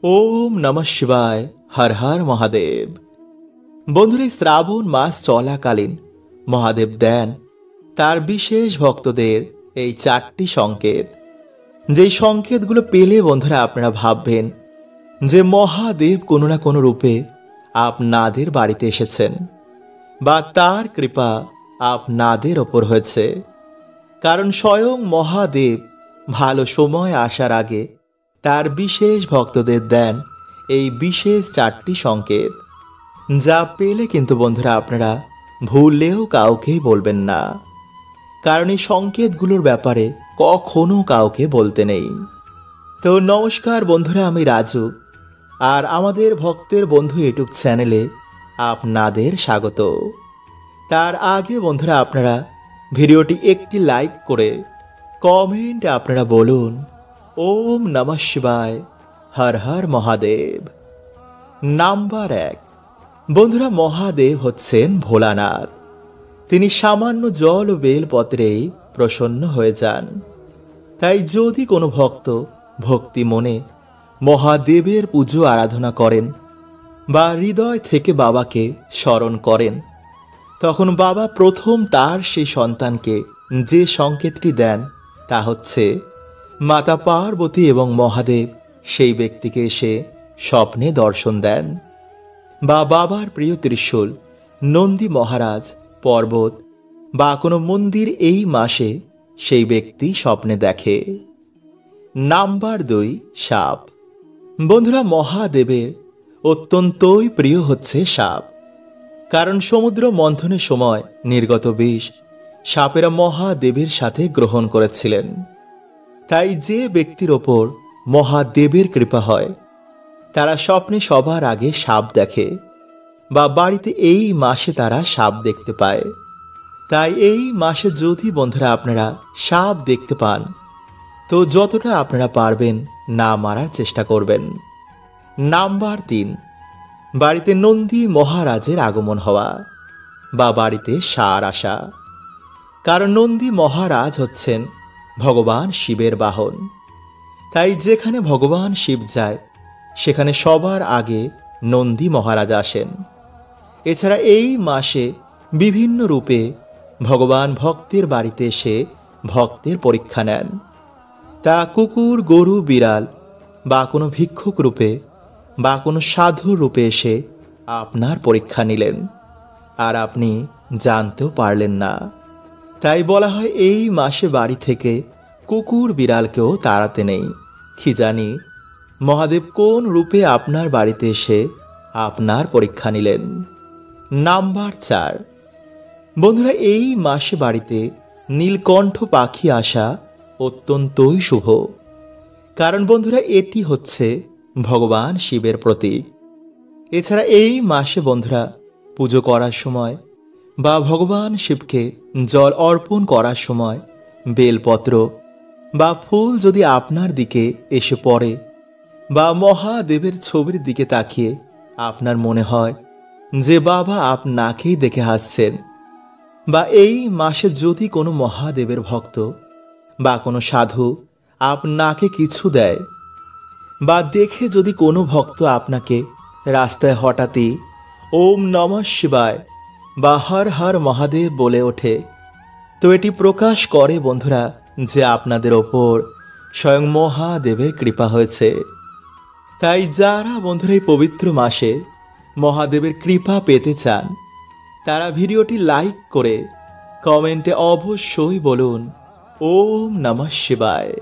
ओम नमः शिवाय। हर हर महादेव। বন্ধুরা, শ্রাবণ মাস চলাকালীন মহাদেব দেন তার বিশেষ ভক্তদের এই 4টি সংকেত। যেই সংকেতগুলো পেলে বন্ধুরা আপনারা ভাববেন যে মহাদেব কোনো না কোনো রূপে আপনাদের বাড়িতে এসেছেন বা তার কৃপা আপনাদের ওপর হয়েছে। কারণ স্বয়ং মহাদেব ভালো সময় আসার আগে তার বিশেষ ভক্তদের দেন এই বিশেষ 4টি সংকেত, যা পেলে কিন্তু বন্ধুরা আপনারা ভুলেও কাউকে বলবেন না। কারণ এই সংকেতগুলোর ব্যাপারে কখনো কাউকে বলতে নেই। তো নমস্কার বন্ধুরা, আমি রাজু, আর আমাদের ভক্তের বন্ধু ইউটিউব চ্যানেলে আপনাদের স্বাগত। তার আগে বন্ধুরা আপনারা ভিডিওটি একটি লাইক করে কমেন্টে আপনারা বলুন ওম নমঃ শিবায়, হর হর মহাদেব। নাম্বার 1, বন্ধুরা মহাদেব হচ্ছেন ভোলানাথ। তিনি সামান্য জল ও বেলপত্রেই প্রসন্ন হয়ে যান। তাই যদি কোনো ভক্ত ভক্তি মনে মহাদেবের পুজো আরাধনা করেন বা হৃদয় থেকে বাবাকে স্মরণ করেন, তখন বাবা প্রথম তার সেই সন্তানকে যে সংকেতটি দেন তা হচ্ছে মাতা পার্বতী এবং মহাদেব সেই ব্যক্তিকে এসে স্বপ্নে দর্শন দেন, বা বাবার প্রিয় ত্রিশূল, নন্দী মহারাজ, পর্বত বা কোনো মন্দির এই মাসে সেই ব্যক্তি স্বপ্নে দেখে। নাম্বার 2, সাপ। বন্ধুরা মহাদেবের অত্যন্তই প্রিয় হচ্ছে সাপ। কারণ সমুদ্র মন্থনের সময় নির্গত বিষ সাপেরা মহাদেবের সাথে গ্রহণ করেছিলেন। তাই যে ব্যক্তির ওপর মহাদেবের কৃপা হয় তারা স্বপ্নে সবার আগে সাপ দেখে, বা বাড়িতে এই মাসে তারা সাপ দেখতে পায়। তাই এই মাসে যদি বন্ধুরা আপনারা সাপ দেখতে পান, তো যতটা আপনারা পারবেন না মারার চেষ্টা করবেন। নাম্বার 3, বাড়িতে নন্দী মহারাজের আগমন হওয়া বা বাড়িতে ষাঁড় আসা। কারণ নন্দী মহারাজ হচ্ছেন ভগবান শিবের বাহন। তাই যেখানে ভগবান শিব যায় সেখানে সবার আগে নন্দী মহারাজ আসেন। এছাড়া এই মাসে বিভিন্ন রূপে ভগবান ভক্তের বাড়িতে এসে ভক্তের পরীক্ষা নেন। তা কুকুর, গরু, বিড়াল বা কোনো ভিক্ষুক রূপে বা কোনো সাধুর রূপে এসে আপনার পরীক্ষা নিলেন, আর আপনি জানতেও পারলেন না। তাই বলা হয় এই মাসে বাড়ি থেকে কুকুর বিড়ালকেও তাড়াতে নেই। কি জানি মহাদেব কোন রূপে আপনার বাড়িতে এসে আপনার পরীক্ষা নিলেন। নাম্বার 4, বন্ধুরা এই মাসে বাড়িতে নীলকণ্ঠ পাখি আসা অত্যন্তই শুভ। কারণ বন্ধুরা এটি হচ্ছে ভগবান শিবের প্রতীক। এছাড়া এই মাসে বন্ধুরা পুজো করার সময় বা ভগবান শিবকে জল অর্পণ করার সময় বেলপত্র বা ফুল যদি আপনার দিকে এসে পড়ে, বা মহাদেবের ছবির দিকে তাকিয়ে আপনার মনে হয় যে বাবা আপনাকেই দেখে হাসছেন, বা এই মাসে যদি কোনো মহাদেবের ভক্ত বা কোনো সাধু আপনাকে কিছু দেয়, বা দেখে যদি কোনো ভক্ত আপনাকে রাস্তায় হঠাৎই ওম নমঃ শিবায় বা হর হর মহাদেব বলে ওঠে, তো এটি প্রকাশ করে বন্ধুরা যে আপনাদের ওপর স্বয়ং মহাদেবের কৃপা হয়েছে। তাই যারা বন্ধুরা এই পবিত্র মাসে মহাদেবের কৃপা পেতে চান তারা ভিডিওটি লাইক করে কমেন্টে অবশ্যই বলুন ওম নমঃ শিবায়।